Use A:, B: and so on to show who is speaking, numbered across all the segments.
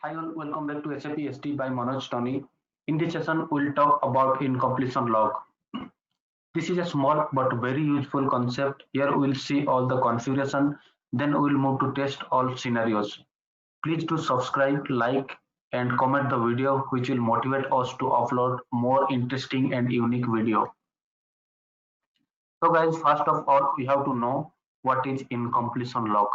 A: Hi all, welcome back to SAP ST by Manoj Tony. In this session, we'll talk about incompletion log. This is a small but very useful concept. Here we'll see all the configuration, then we'll move to test all scenarios. Please do subscribe, like, and comment the video, which will motivate us to upload more interesting and unique video. So guys, first of all, we have to know what is incompletion log.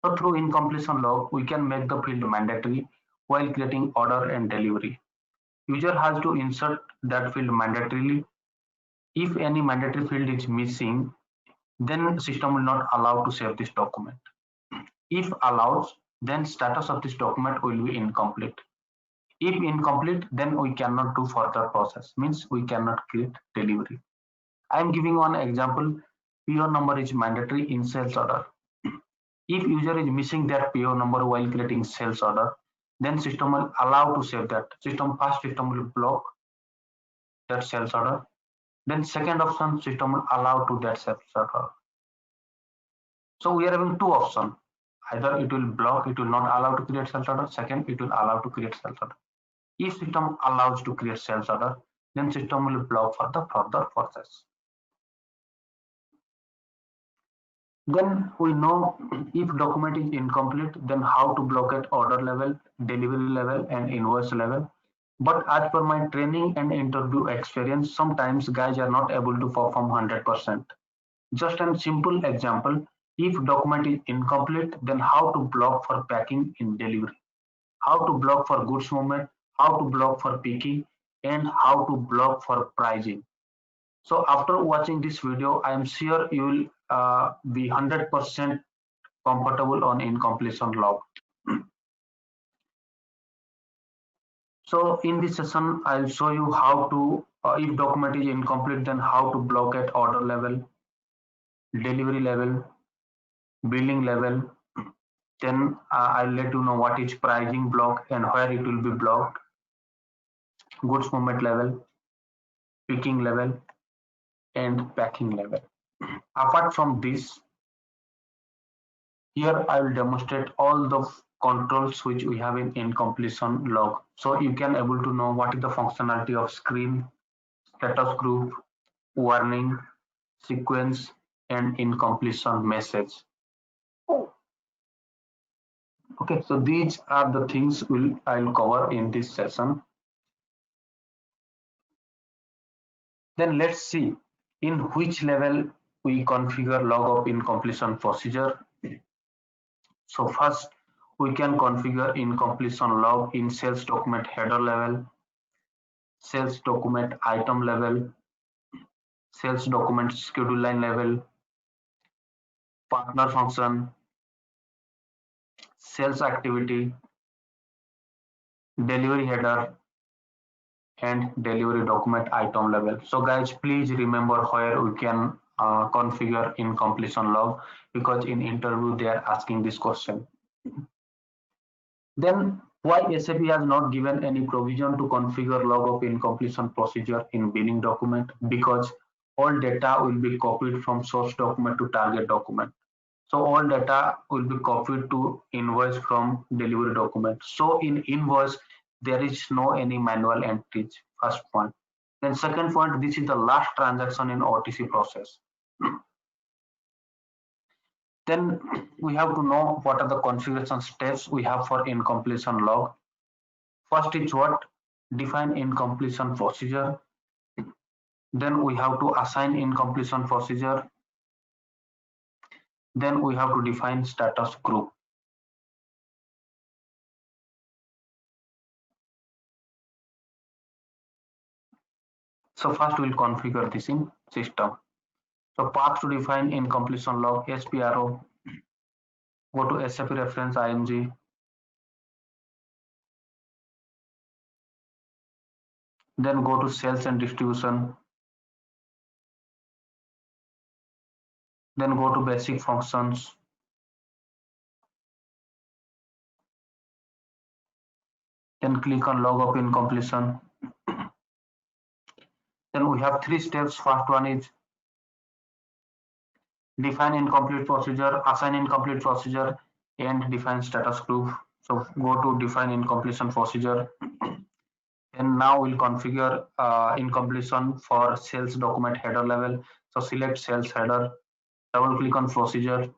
A: So through incompletion log, we can make the field mandatory while creating order and delivery. User has to insert that field mandatorily. If any mandatory field is missing, then system will not allow to save this document. If allows, then status of this document will be incomplete. If incomplete, then we cannot do further process, means we cannot create delivery. I am giving one example. PO number is mandatory in sales order. If user is missing that PO number while creating sales order, then system will allow to save that. System will block that sales order. Then second option, system will allow to that sales order. So we are having two options. Either it will block, it will not allow to create sales order. Second, it will allow to create sales order. If system allows to create sales order, then system will block for the further process. Then we know if document is incomplete, then how to block at order level, delivery level, and invoice level. But as per my training and interview experience, sometimes guys are not able to perform 100%. Just a simple example, if document is incomplete, then how to block for packing in delivery, how to block for goods movement, how to block for picking, and how to block for pricing. So after watching this video, I am sure you will be 100% comfortable on incompletion log. So in this session, I'll show you how to, if document is incomplete, then how to block at order level, delivery level, billing level. Then I'll let you know what is pricing block and where it will be blocked, goods movement level, picking level, and packing level. Apart from this, here I will demonstrate all the controls which we have in incompletion log. So you can able to know what is the functionality of screen, status group, warning, sequence, and incompletion message. Okay, so these are the things I'll cover in this session. Then let's see in which level we configure log of incompletion procedure. So first we can configure incompletion log in sales document header level, sales document item level, sales document schedule line level, partner function, sales activity, delivery header, and delivery document item level. So guys, please remember where we can configure incompletion log, because in interview they are asking this question. Then why SAP has not given any provision to configure log of incompletion procedure in billing document? Because all data will be copied from source document to target document. So all data will be copied to invoice from delivery document. So in invoice, there is no any manual entries, first point. Then second point, this is the last transaction in OTC process. Then we have to know what are the configuration steps we have for incompletion log. First is what? Define incompletion procedure. Then we have to assign incompletion procedure. Then we have to define status group. So first we'll configure this in system. So path to define incompletion log, SPRO, go to SAP reference IMG, then go to sales and distribution, then go to basic functions, then click on log of incompletion. Then we have three steps. First one is define incomplete procedure, assign incomplete procedure, and define status group. So go to define incompletion procedure, and now we'll configure incompletion for sales document header level. So select sales header, double click on procedure,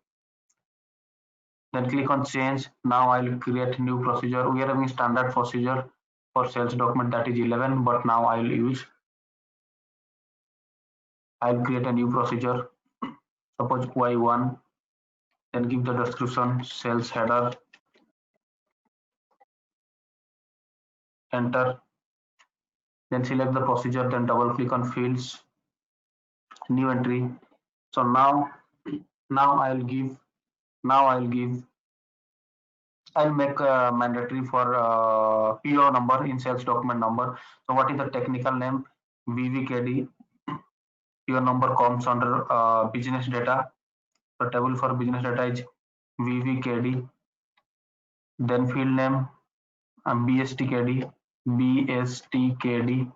A: then click on change. Now I'll create new procedure. We are having standard procedure for sales document, that is 11, but now I'll create a new procedure. Suppose Y1, then give the description sales header, enter, then select the procedure, then double click on fields, new entry. So now I'll make mandatory for PO number in sales document number. So what is the technical name? VVKD. PO number comes under business data. The table for business data is VVKD. Then field name BSTKD, BSTKD.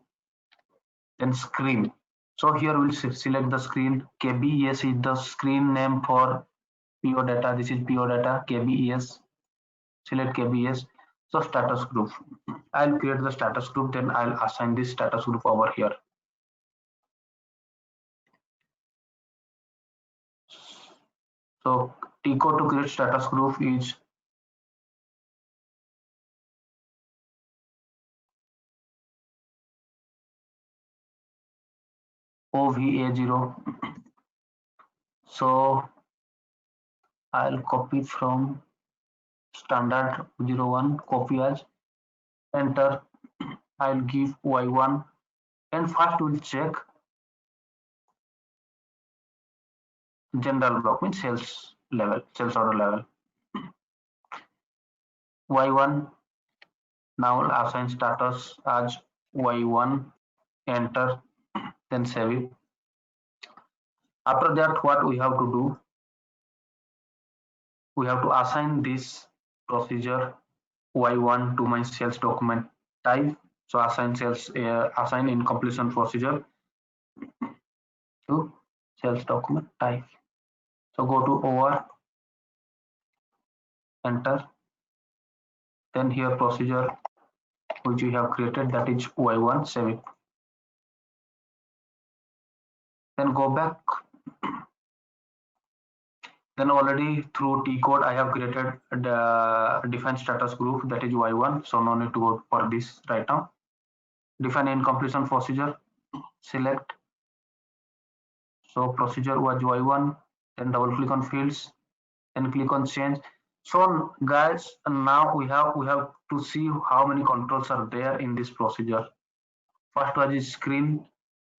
A: Then screen. So here we'll select the screen. KBES is the screen name for PO data. This is PO data, KBES. Select KBS. So status group. I'll create the status group, then I'll assign this status group over here. So T code to create status group is OVA0. So I'll copy from standard 01, copy as, enter. I'll give Y1, and first we'll check general block, means sales level, sales order level. Y1, now I'll assign status as Y1, enter, then save it. After that, what we have to do, we have to assign this procedure Y1 to my sales document type. So assign incompletion procedure to sales document type. So go to over, enter, then here procedure which we have created, that is Y1, save it. Then go back. Then already through T code I have created the define status group, that is Y1. So no need to go for this right now. Define incompletion procedure, select. So procedure was Y1, then double click on fields, then click on change. So guys, now we have to see how many controls are there in this procedure. First was is screen,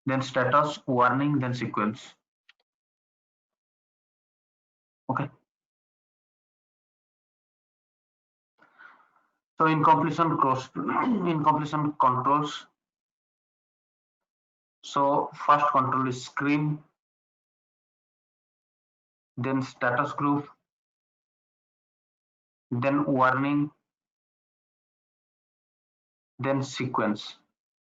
A: then status, warning, then sequence. Okay. So incompletion controls. So first control is screen, then status group, then warning, then sequence.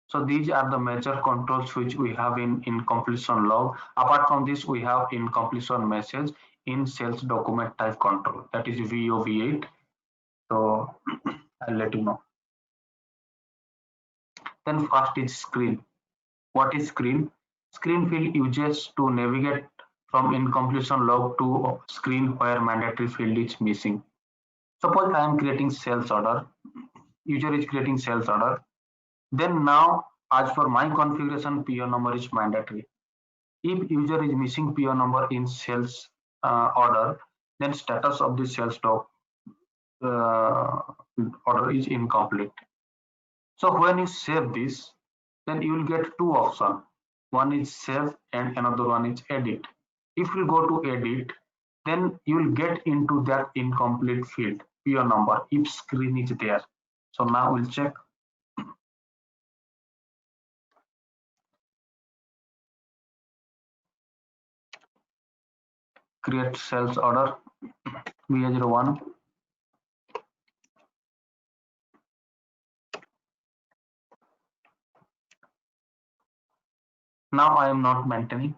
A: So these are the major controls which we have in incompletion log. Apart from this, we have incompletion message in sales document type control, that is VOV8. So I'll let you know. Then first is screen. What is screen? Screen field uses to navigate from incompletion log to screen where mandatory field is missing. Suppose I am creating sales order. User is creating sales order. Then now, as for my configuration, PO number is mandatory. If user is missing PO number in sales order, then status of the sales stock order is incomplete. So when you save this, then you will get two options. One is save and another one is edit. If you go to edit, then you will get into that incomplete field, PO number, if screen is there. So now we'll check. Create sales order VA01. Now I am not maintaining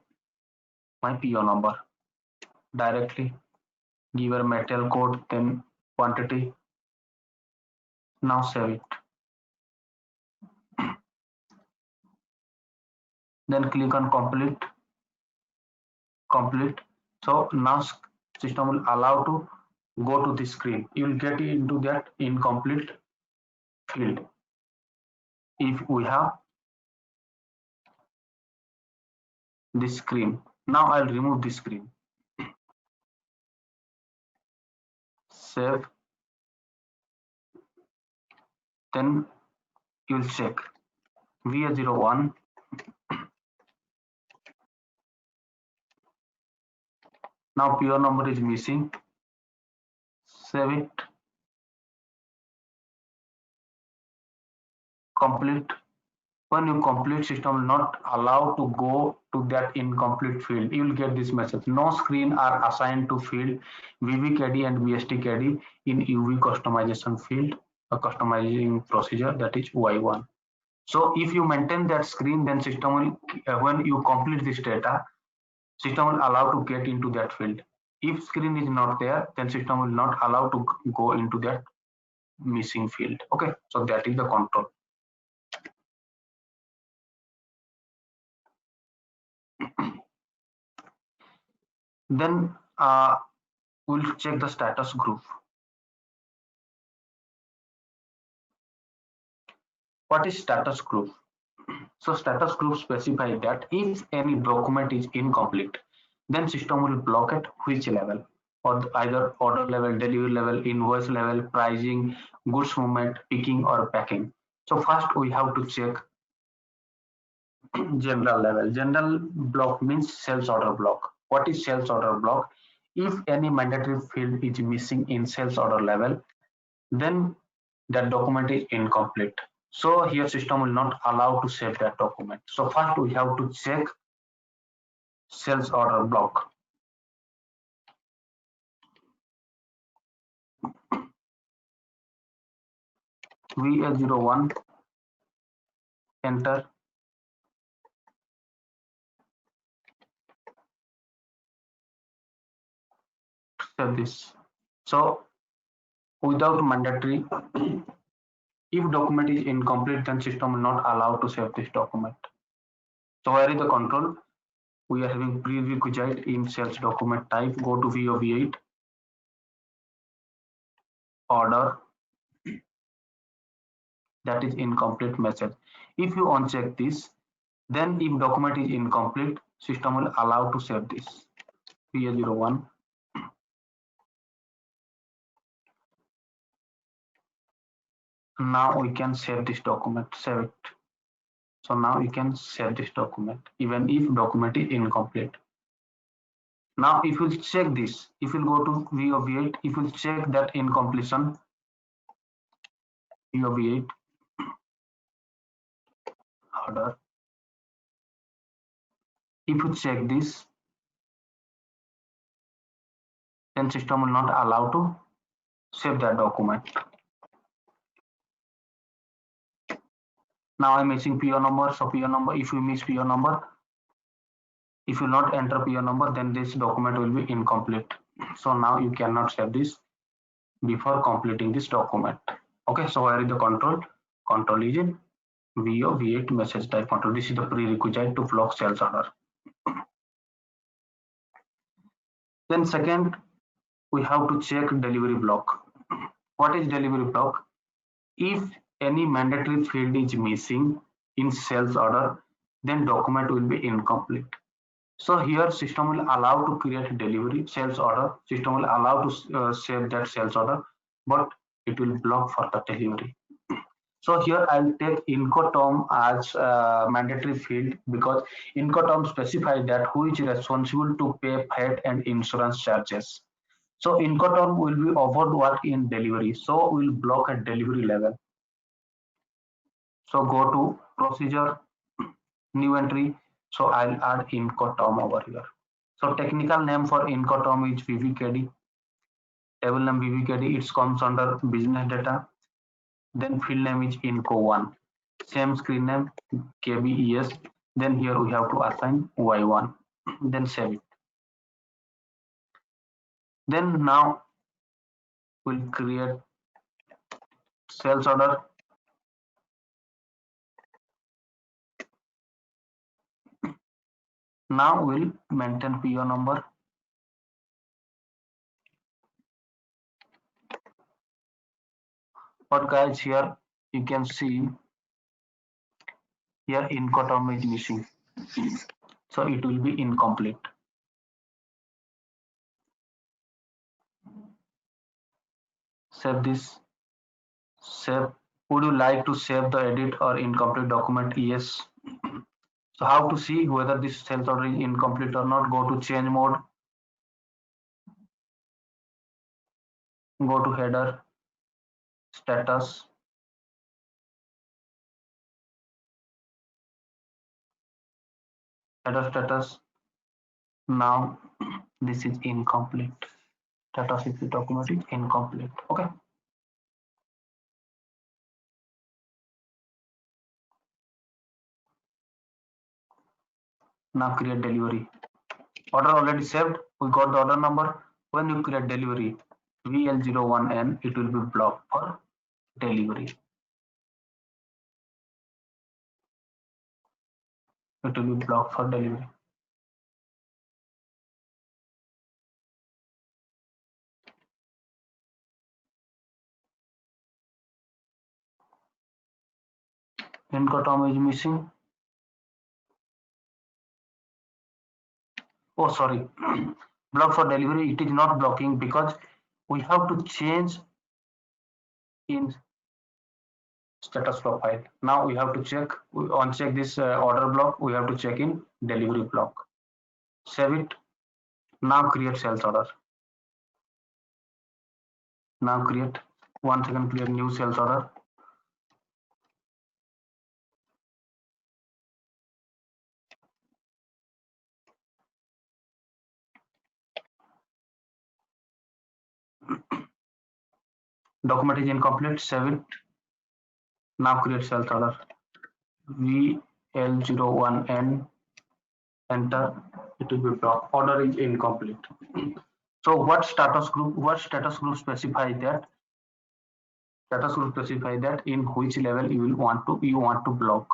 A: my PO number. Directly give a material code, then quantity, Now save it. Then click on complete. So now system will allow to go to the screen. You will get into that incomplete field. If we have this screen, now I'll remove this screen. Save. Then you will check VA01. Now PO number is missing. Save it. Complete. When you complete, system will not allow to go to that incomplete field. You will get this message. No screen are assigned to field VBKD and BSTKD in UV customization field, a customizing procedure, that is Y1. So if you maintain that screen, then system will, when you complete this data, system will allow to get into that field. If screen is not there, then system will not allow to go into that missing field. Okay, so that is the control. Then we'll check the status group. What is status group? So status group specify that if any document is incomplete, then system will block at which level, or either order level, delivery level, invoice level, pricing, goods movement, picking or packing. So first we have to check general level. General block means sales order block. What is sales order block? If any mandatory field is missing in sales order level, then that document is incomplete. So here system will not allow to save that document. So first we have to check sales order block. VA01, enter. Save this. So without mandatory, if document is incomplete, then system will not allow to save this document. So where is the control? We are having prerequisite in sales document type. Go to VO8, order, that is incomplete message. If you uncheck this, then if document is incomplete, system will allow to save this. VA01. Now we can save this document, save it. So now you can save this document even if document is incomplete. Now if you check this, if you go to VO8, if you check that incompletion, VO8 order, if you check this, then system will not allow to save that document. Now I'm missing PO number. So PO number, if you miss PO number, if you not enter PO number, then this document will be incomplete. So now you cannot save this before completing this document. Okay, so where is the control? Control is in VO8 message type control. This is the prerequisite to block sales order. Then second, we have to check delivery block. What is delivery block? If any mandatory field is missing in sales order, then document will be incomplete. So here system will allow to create delivery sales order. System will allow to save that sales order, but it will block for the delivery. So here I'll take Incoterm as a mandatory field because Incoterm specifies that who is responsible to pay VAT and insurance charges. So Incoterm will be overworked in delivery. So we'll block at delivery level. So go to procedure, new entry. So I'll add Incoterm over here. So technical name for Incoterm is VBKD. Table name VBKD. It comes under business data. Then field name is Inco1. Same screen name KBES. Then here we have to assign Y1. Then save it. Then now we'll create sales order. Now we'll maintain PO number. But guys, here you can see here Incoterm is missing, so it will be incomplete. Save this. Save. Would you like to save the edit or incomplete document? Yes. So how to see whether this sales order is incomplete or not? Go to change mode. Go to header, status. Header status. Now this is incomplete. Status if the document is incomplete. Okay. Now create delivery. Order already saved. We got the order number. When you create delivery, VL01N, it will be blocked for delivery. It will be blocked for delivery. Incoterm is missing. Oh, sorry. Block for delivery. It is not blocking because we have to change in status profile. Now we have to check, we uncheck this order block. We have to check in delivery block. Save it. Now create sales order. Now create, once again create new sales order. Document is incomplete. Save it. Now create sales order. VL01N. Enter. It will be blocked. Order is incomplete. So what status group? What status group specify that? Status group specify that in which level you want to block.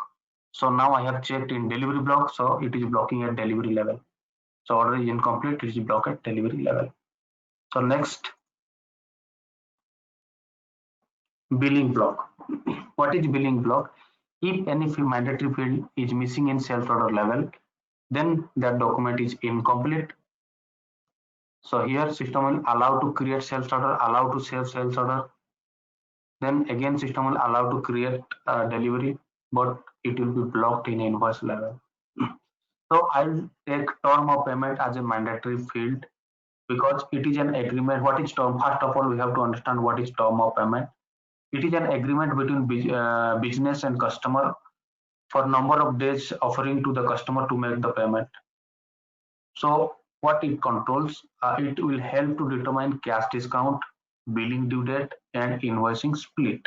A: So now I have checked in delivery block, so it is blocking at delivery level. So order is incomplete. It is blocked at delivery level. So next, billing block. What is billing block? If any mandatory field is missing in sales order level, then that document is incomplete. So here system will allow to create sales order, allow to save sales order. Then again system will allow to create delivery, but it will be blocked in invoice level. So I'll take term of payment as a mandatory field because it is an agreement. What is term? First of all, we have to understand what is term of payment. It is an agreement between business and customer for number of days offering to the customer to make the payment. So what it controls, it will help to determine cash discount, billing due date, and invoicing split.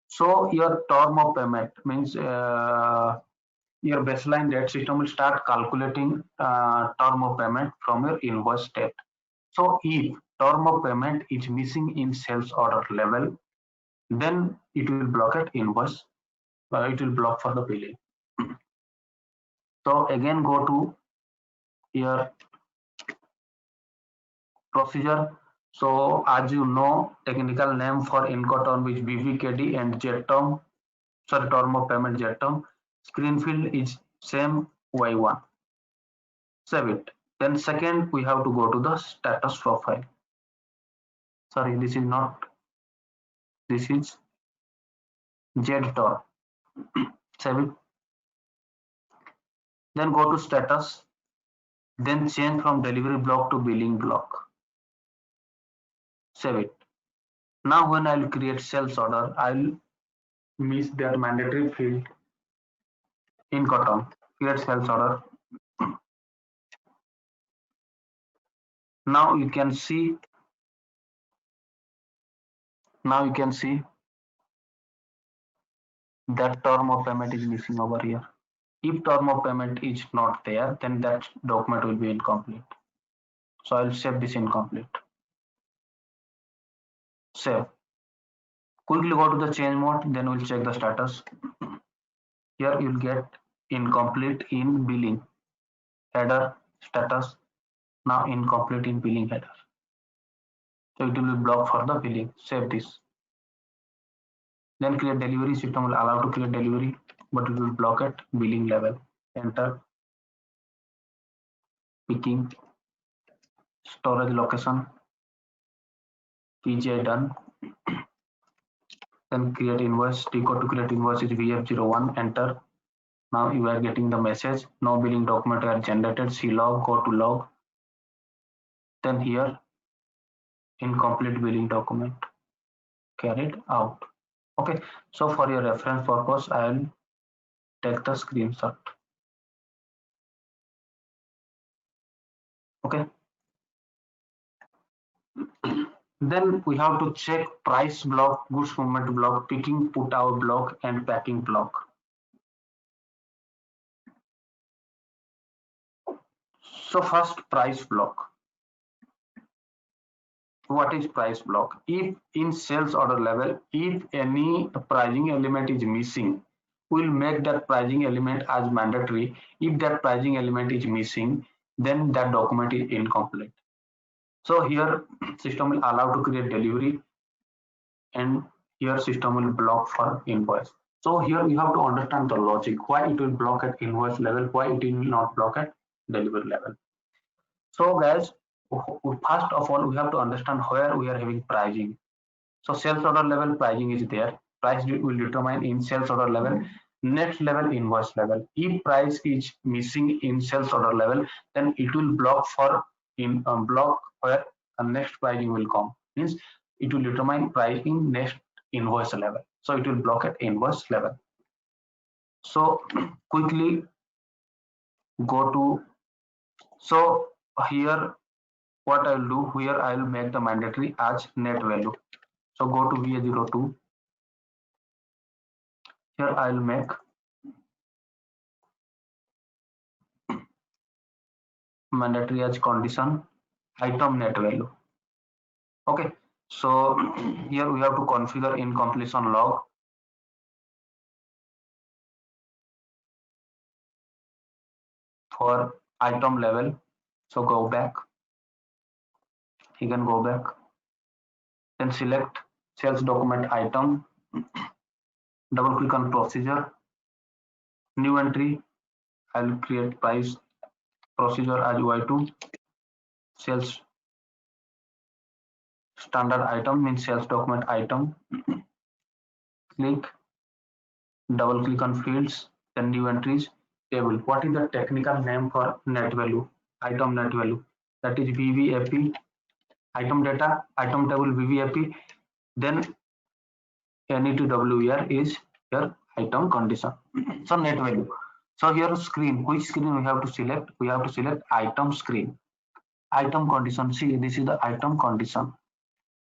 A: So your term of payment means your baseline date system will start calculating term of payment from your invoice date. So if term of payment is missing in sales order level, then it will block at invoice. It will block for the billing. So again, go to your procedure. So as you know, technical name for Incoterm is BVKD and JTerm. Sorry, term of payment JTerm. Screen field is same Y1. Save it. Then second, we have to go to the status profile. Sorry, this is not. This is JTerm. Save it. Then go to status. Then change from delivery block to billing block. Save it. Now when I'll create sales order, I'll miss that mandatory field Incoterm. Create sales order. Now you can see. Now you can see that term of payment is missing over here. If term of payment is not there, then that document will be incomplete. So I'll save this incomplete. Save. Quickly go to the change mode, then we'll check the status. Here you'll get incomplete in billing header status, now incomplete in billing header. So it will be blocked for the billing. Save this. Then create delivery. System will allow to create delivery, but it will block at billing level. Enter picking, storage location, PJ done. Then create invoice. T code to create invoice is VF01. Enter. Now you are getting the message. No billing document are generated. See log. Go to log. Then here incomplete billing document carried out. Okay. So for your reference purpose, I will take the screenshot. Okay. Then we have to check price block, goods movement block, picking put out block, and packing block. So first price block. What is price block? If in sales order level, if any pricing element is missing, we'll make that pricing element as mandatory. If that pricing element is missing, then that document is incomplete. So here system will allow to create delivery, and here system will block for invoice. So here you have to understand the logic, why it will block at invoice level, why it will not block at delivery level. So guys, first of all, we have to understand where we are having pricing. So sales order level pricing is there. Price will determine in sales order level. Next level invoice level. If price is missing in sales order level, then it will block for in block where the next pricing will come. Means it will determine pricing next invoice level. So it will block at invoice level. So quickly go to, so here what I will do, here I will make the mandatory as net value. So go to VA02. Here I will make mandatory as condition item net value. Okay, so here we have to configure in completion log. For item level, so go back, you can go back, then select sales document item, double click on procedure, new entry, I'll create price procedure as Y2, sales standard item means sales document item, click, double click on fields, then new entries, table. What is the technical name for net value? Item net value, that is VVAP, item data, item table VVAP, then NE2WER is your item condition. So net value. So here screen, which screen we have to select? We have to select item screen. Item condition, see this is the item condition.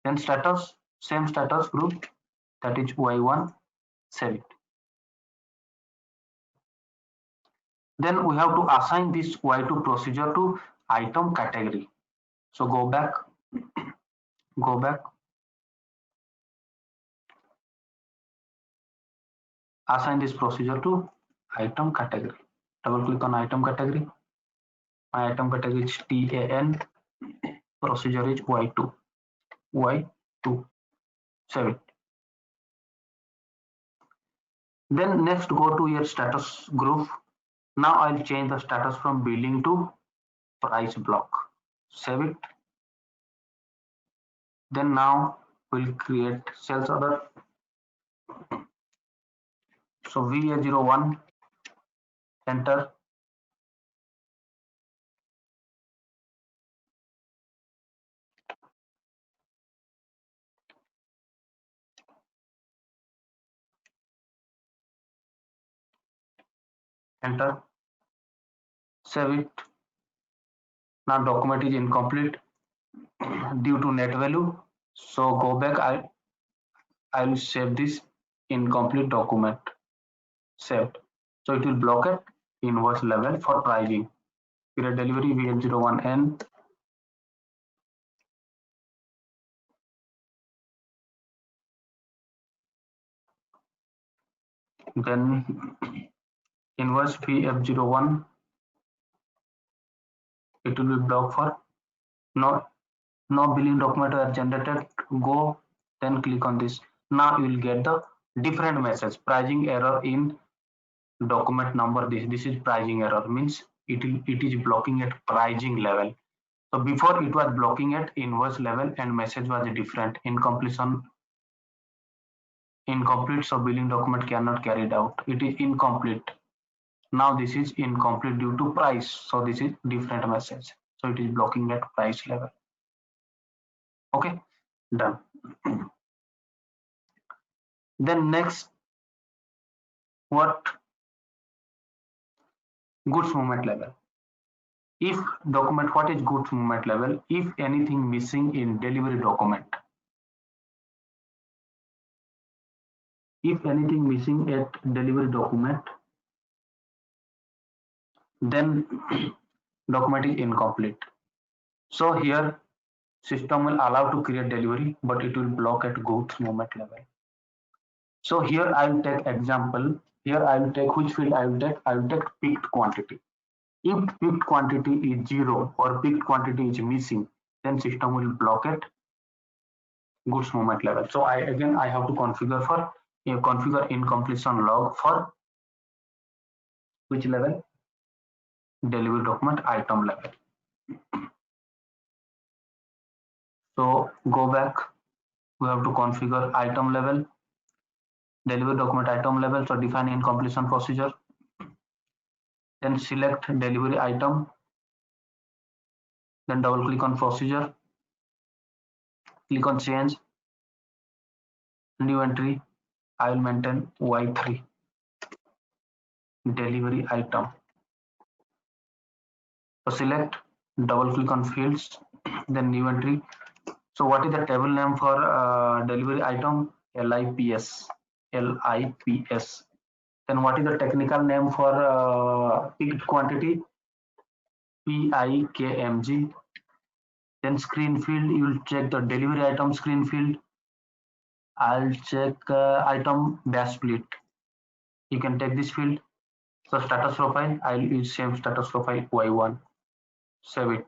A: Then status, same status group, that is Y1, save it. Then we have to assign this Y2 procedure to item category. So go back, assign this procedure to item category. Double click on item category. My item category is TAN, procedure is Y2. Y2, save it. Then next go to your status group. Now I'll change the status from billing to price block. Save it. Then now we'll create sales order. So VA01, enter. Enter. Save it. Now document is incomplete due to net value. So go back. I will save this incomplete document. Saved. So it will block at invoice level for pricing. Period delivery VL01N. then invoice fee F01, it will be blocked for no billing document are generated. Go, then click on this. Now you will get the different message. Pricing error in document number. This is pricing error, means it is blocking at pricing level. So before it was blocking at invoice level and message was different. Incomplete, so billing document cannot carried out. It is incomplete. Now this is incomplete due to price. So this is different message. So it is blocking at price level. Okay, done. Then next, what goods movement level. If document, what is goods movement level? If anything missing in delivery document. If anything missing at delivery document, then document is incomplete. So here system will allow to create delivery, but it will block at goods movement level. So here I will take example. Here I will take which field I will take? I will take picked quantity. If picked quantity is 0 or picked quantity is missing, then system will block at goods movement level. So I have to configure incompletion log for which level? Delivery document item level. So go back. We have to configure item level, delivery document item level. So define incompletion procedure. Then select delivery item. Then double click on procedure. Click on change. New entry. I will maintain Y3. Delivery item. So select, double click on fields, then new entry. So what is the table name for delivery item? LIPS. LIPS. Then what is the technical name for picked quantity? PIKMG. Then screen field, you will check the delivery item screen field. I'll check item dash split. You can take this field. So status profile, I'll use same status profile Y1. Save it.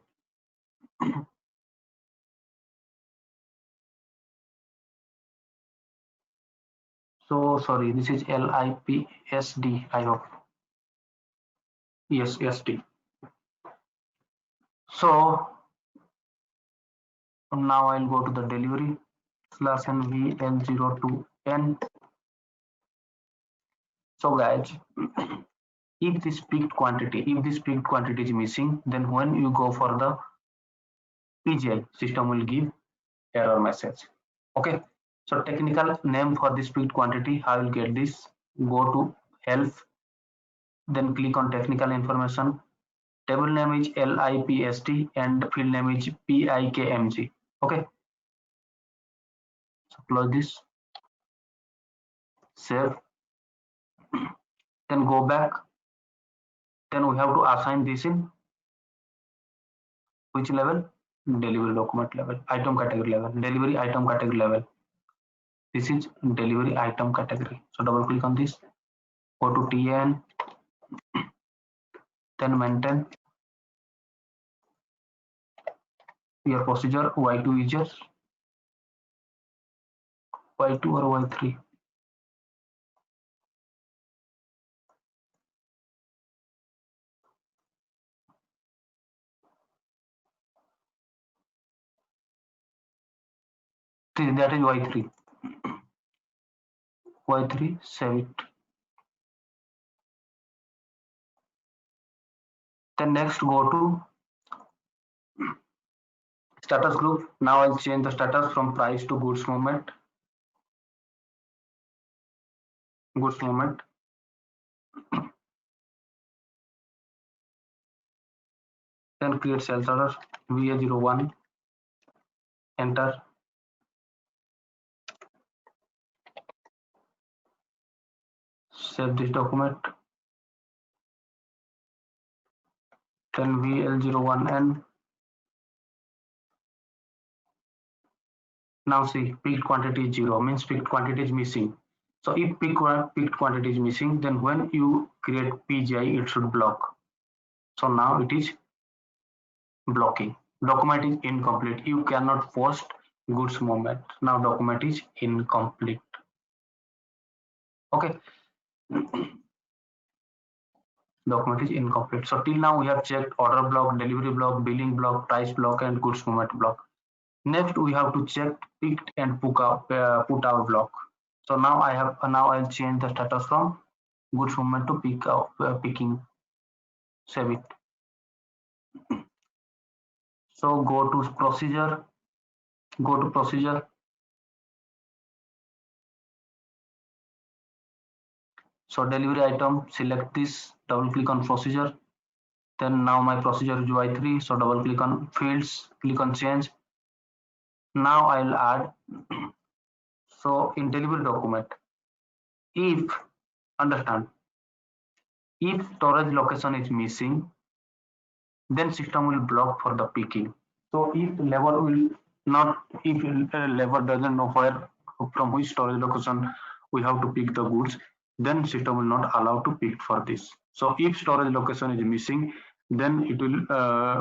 A: So sorry, this is LIPSD, I hope. Yes, SD. So now I'll go to the delivery slash NVL02N. So guys, if this picked quantity is missing, then when you go for the PGI, system will give error message. Okay. So technical name for this picked quantity, I will get this. Go to help, then click on technical information. Table name is LIPST and field name is PIKMG. Okay. So close this. Save. Then go back. Then we have to assign this in which level? Delivery document level, item category level, delivery item category level. This is delivery item category. So double click on this. Go to TN. Then maintain your procedure Y2 is just Y2 or Y3. That is Y3. Y3, save it. Then next go to status group. Now I'll change the status from price to goods movement. Goods movement. Then create sales order VA01. Enter. Save this document. Then VL01N. Now see, picked quantity is 0, means picked quantity is missing. So if picked quantity is missing, then when you create PGI, it should block. So now it is blocking. Document is incomplete. You cannot post goods movement. Now document is incomplete. Okay. Document is incomplete. So till now we have checked order block, delivery block, billing block, price block, and goods movement block. Next we have to check picked and put out block. So now I'll change the status from goods movement to picking. Save it. So go to procedure. Go to procedure. So delivery item. Select this. Double click on procedure. Then now my procedure is UI3. So double click on fields. Click on change. Now I'll add. So in delivery document, if understand, if storage location is missing, then system will block for the picking. So if lever will not, if lever doesn't know where from which storage location we have to pick the goods, then system will not allow to pick for this. So if storage location is missing, then it will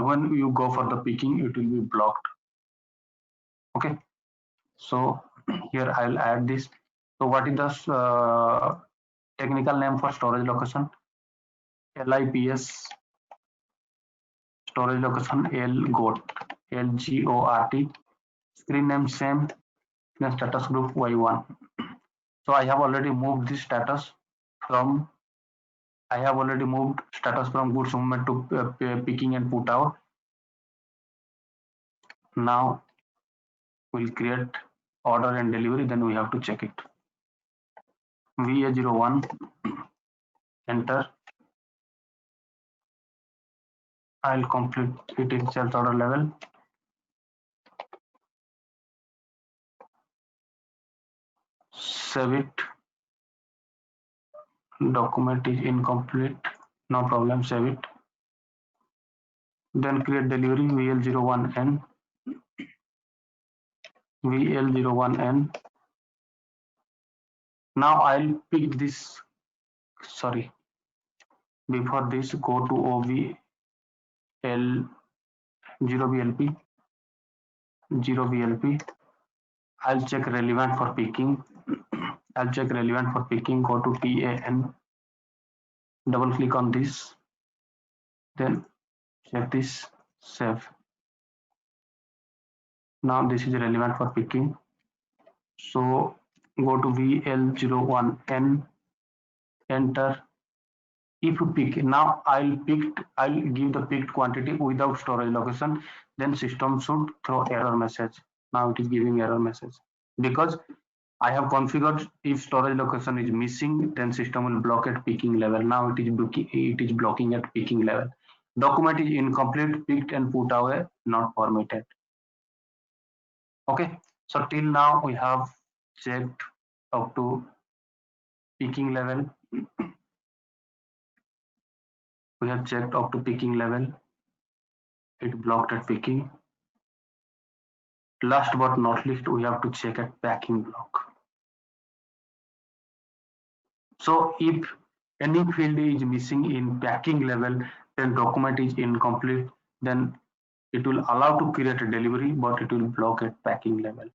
A: when you go for the picking, it will be blocked. Okay. So here I'll add this. So what is the technical name for storage location? LIPS storage location LGOT. Screen name same. Then status group Y1. So I have already moved this status from goods movement to picking and put out. Now we'll create order and delivery, then we have to check it. VA01, enter. I'll complete it in sales order level. Save it. Document is incomplete. No problem, save it. Then create delivery VL01N. VL01N. Now I'll pick this. Sorry. Before this, go to OVL 0VLP. 0VLP. I'll check relevant for picking. Go to PAN. Double click on this. Then check this. Save. Now this is relevant for picking. So go to VL01N. Enter. If you pick, now I'll give the picked quantity without storage location, then system should throw error message. Now it is giving error message because I have configured if storage location is missing, then system will block at picking level. Now it is blocking at picking level. Document is incomplete, picked and put away, not permitted. Okay, so till now we have checked up to picking level. We have checked up to picking level. It blocked at picking. Last but not least, we have to check at packing block. So if any field is missing in packing level, then document is incomplete, then it will allow to create a delivery, but it will block at packing level.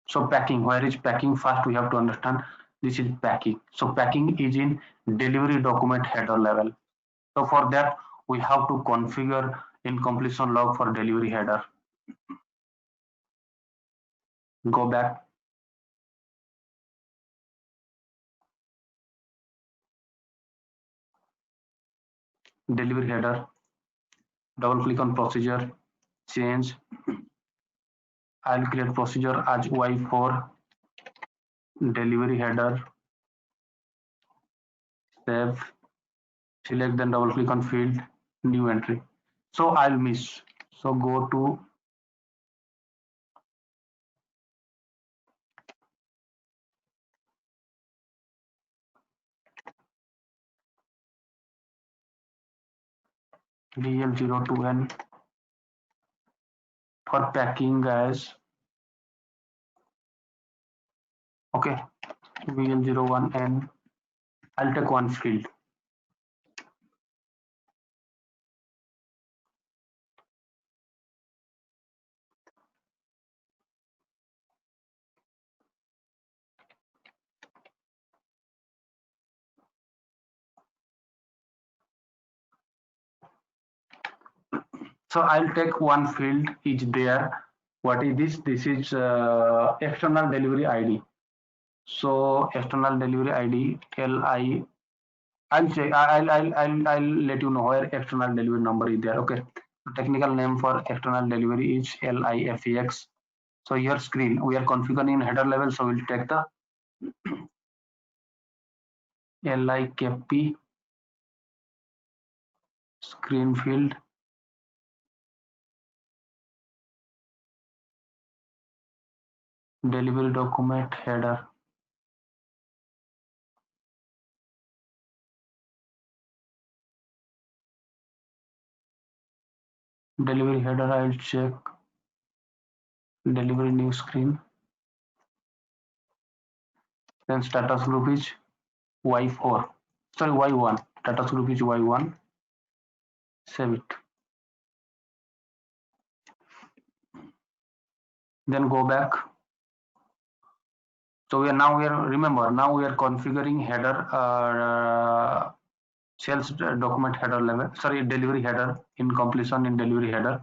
A: So packing, where is packing? First we have to understand this is packing. So packing is in delivery document header level. So for that, we have to configure in completion log for delivery header. Go back. Delivery header. Double click on procedure. Change. I'll create procedure as Y4. Delivery header. Save. Select, then double click on field. New entry. So I'll miss. So go to DL02N for packing, guys. Okay, VL01 and I'll take one field. So I'll take one field is there. What is this? This is external delivery ID. So external delivery ID LI. I'll say I'll let you know where external delivery number is there. Okay. The technical name for external delivery is LIFEX. So here screen we are configuring header level. So we'll take the LIKP screen field. Delivery document header. Delivery header. I'll check delivery new screen. Then status group is Y4. Sorry, Y1. Status group is Y1. Save it. Then go back. So we are remember now we are configuring header sales document header level. Sorry, delivery header in completion in delivery header.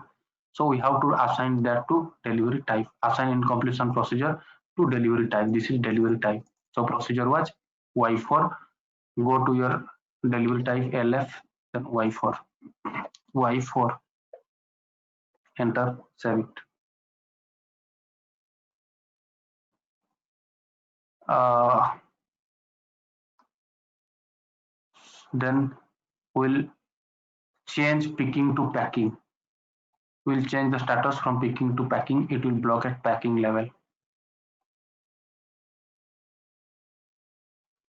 A: So we have to assign that to delivery type. Assign in completion procedure to delivery type. This is delivery type. So procedure was Y4. Go to your delivery type LF, then Y4. Y4. Enter, save it. Then we'll change picking to packing. We'll change the status from picking to packing. It will block at packing level.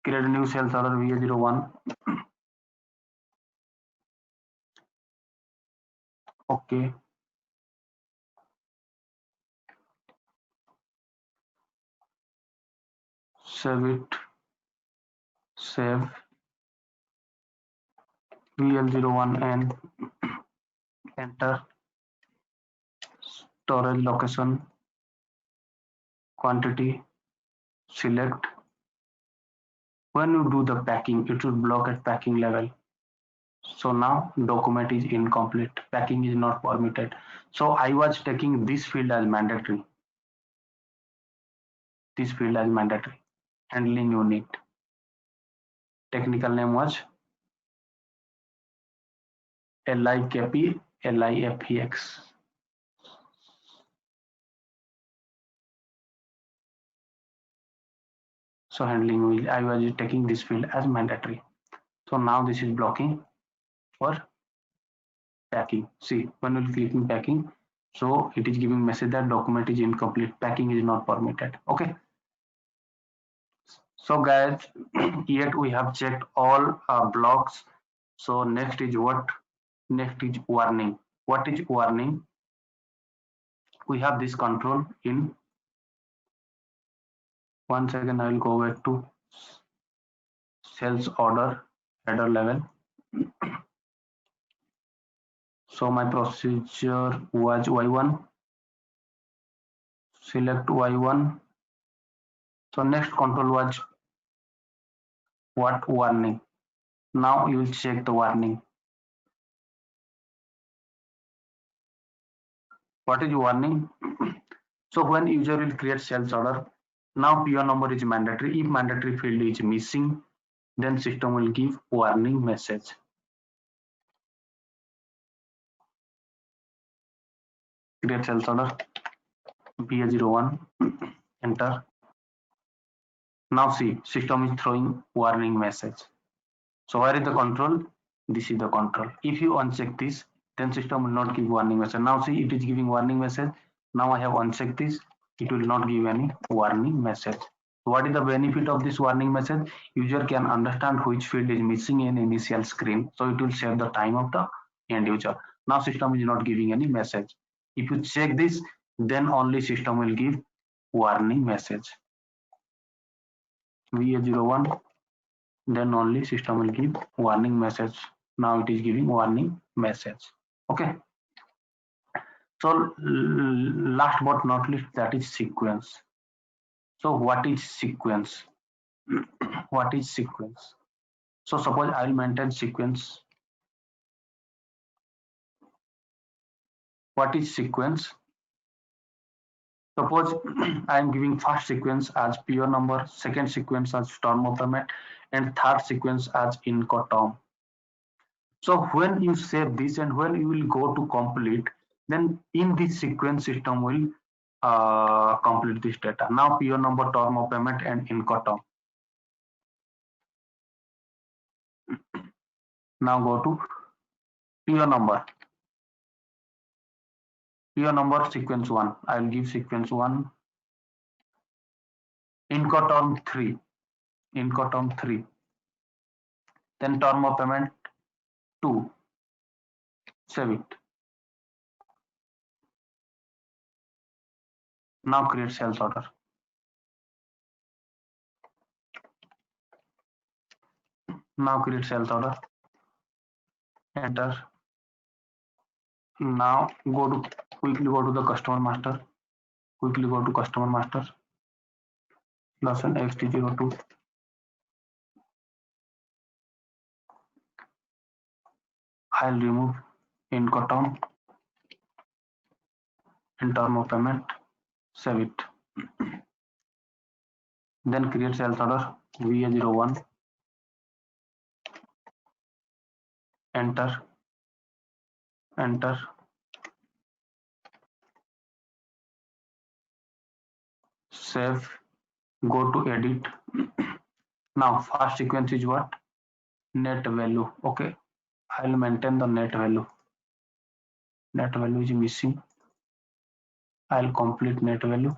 A: Create a new sales order VA01. Okay. Save it. Save VL01 and enter storage location, quantity, select. When you do the packing, it will block at packing level. So now document is incomplete. Packing is not permitted. So I was taking this field as mandatory. This field as mandatory. Handling unit. Technical name was LIKP LIFEX. So handling wheel, I was taking this field as mandatory. So now this is blocking for packing. See, when we click in packing, so it is giving message that document is incomplete, packing is not permitted. Okay. So guys, yet we have checked all blocks. So next is what? Next is warning. What is warning? We have this control in. One second, I will go back to sales order header level. So my procedure was Y1. Select Y1. So next control was what? Warning. Now you will check the warning. What is warning? So when user will create sales order, now PO number is mandatory. If mandatory field is missing, then system will give warning message. Create sales order PA01, enter. Now see, system is throwing warning message. So where is the control? This is the control. If you uncheck this, then system will not give warning message. Now see, it is giving warning message. Now I have unchecked this, it will not give any warning message. What is the benefit of this warning message? User can understand which field is missing in initial screen. So it will save the time of the end user. Now system is not giving any message. If you check this, then only system will give warning message. VA01, then only system will give warning message. Now it is giving warning message. Okay. So last but not least, that is sequence. So what is sequence? What is sequence? So suppose I will maintain sequence. What is sequence? Suppose I am giving first sequence as pure number, second sequence as term of payment, and third sequence as income. So when you save this and when you will go to complete, then in this sequence system will complete this data. Now pure number, term of payment, and income. Now go to pure number. Pure number sequence 1. I will give sequence 1. Income 3. Income 3. Then term of payment 2. Save it. Now create sales order. Now create sales order. Enter. Now quickly go to the customer master. Quickly go to customer master. Lesson XT02. I'll remove income and term of payment. Save it. Then create sales order VA01. Enter. Enter. Save. Go to edit. Now first sequence is what? Net value. Okay. I'll maintain the net value. Net value is missing. I'll complete net value.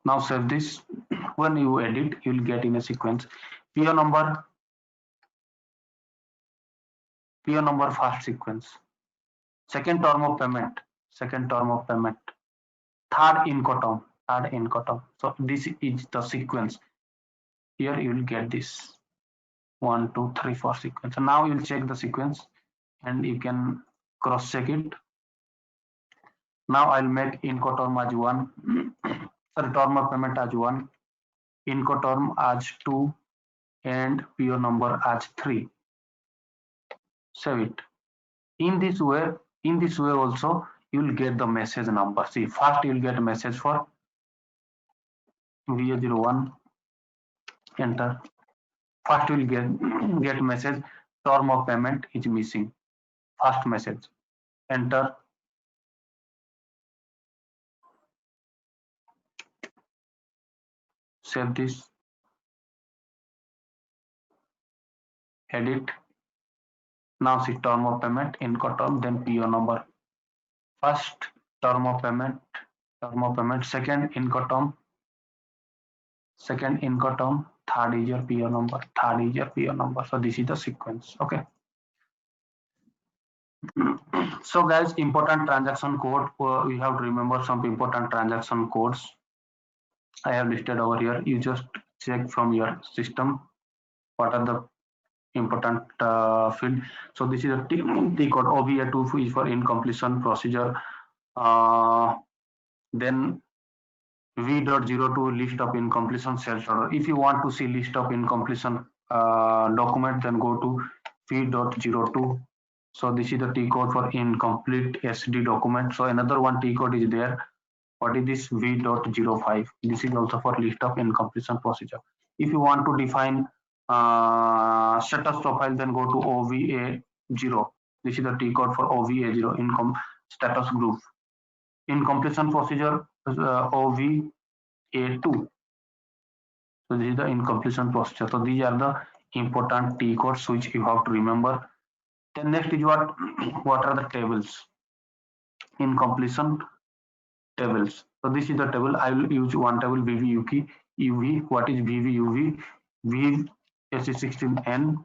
A: Now save this. When you edit, you will get in a sequence. Pure number first sequence. Second term of payment. Second term of payment. Third income. Third income. So this is the sequence. Here you will get this 1, 2, 3, 4 sequence. So now you will check the sequence and you can cross check it. Now I'll make income as 1. Sorry, term of payment as 1. Income as 2 and pure number as 3. Save it. In this way also you will get the message number. See, first you will get a message for VA01. Enter. First you will get message term of payment is missing. First message. Enter. Save this. Edit. Now see term of payment, income, then PO number. First term of payment, second income, third is your PO number, So this is the sequence. Okay. So guys, important transaction code. We have to remember some important transaction codes. I have listed over here. You just check from your system what are the important field. So this is a T code. OBA2 is for incompletion procedure. Then V.02 list of incompletion sales order. If you want to see list of incompletion document, then go to V.02. So this is the T code for incomplete SD document. So another one T code is there. What is this? V.05. This is also for list of incompletion procedure. If you want to define status profile, then go to OVA0. This is the T code for OVA0, income status group. Incompletion procedure OVA2. So this is the incompletion procedure. So these are the important T codes which you have to remember. Then next is what are the tables? Incompletion tables. So this is the table. I will use one table VV UV. What is VV UV? VSC16N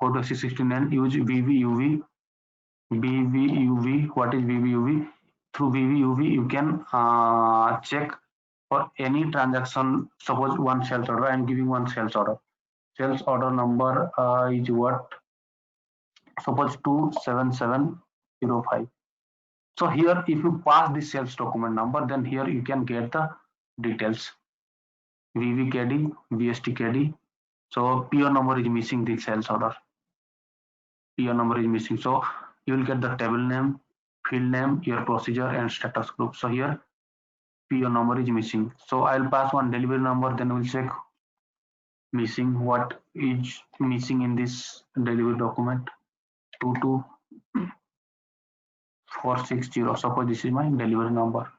A: Go to C69, use VVUV. VVUV, what is VVUV? Through VVUV, you can check for any transaction. Suppose one sales order, I am giving one sales order. Sales order number is what? Suppose 27705. So here, if you pass the sales document number, then here you can get the details. VVKD, VSTKD. So PO number is missing the sales order. PO number is missing. So you will get the table name, field name, your procedure, and status group. So here PO number is missing. So I'll pass one delivery number, then we'll check missing what is missing in this delivery document. 22460. Suppose this is my delivery number.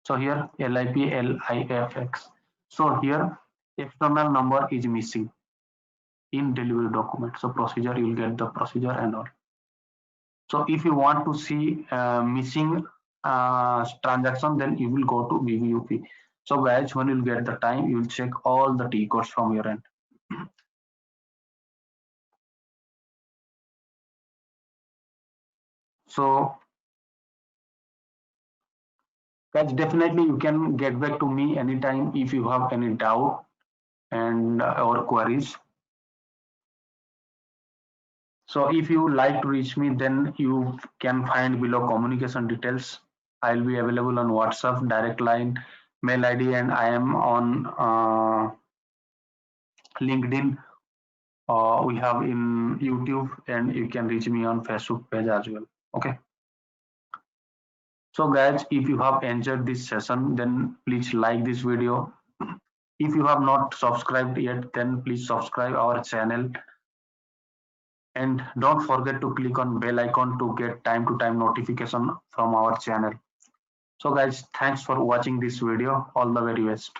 A: So here LIPLIFX. So here external number is missing in delivery document. So procedure, you will get the procedure and all. So if you want to see missing transaction, then you will go to VVUP. So guys, when you get the time, you will check all the T codes from your end. So guys, definitely you can get back to me anytime if you have any doubt and or queries. So if you like to reach me, then you can find below communication details. I'll be available on WhatsApp, direct line, mail ID, and I am on LinkedIn. We have in YouTube, and you can reach me on Facebook page as well. Okay. So guys, if you have enjoyed this session, then please like this video. If you have not subscribed yet, then please subscribe our channel. And don't forget to click on bell icon to get time to time notification from our channel. So guys, thanks for watching this video. All the very best.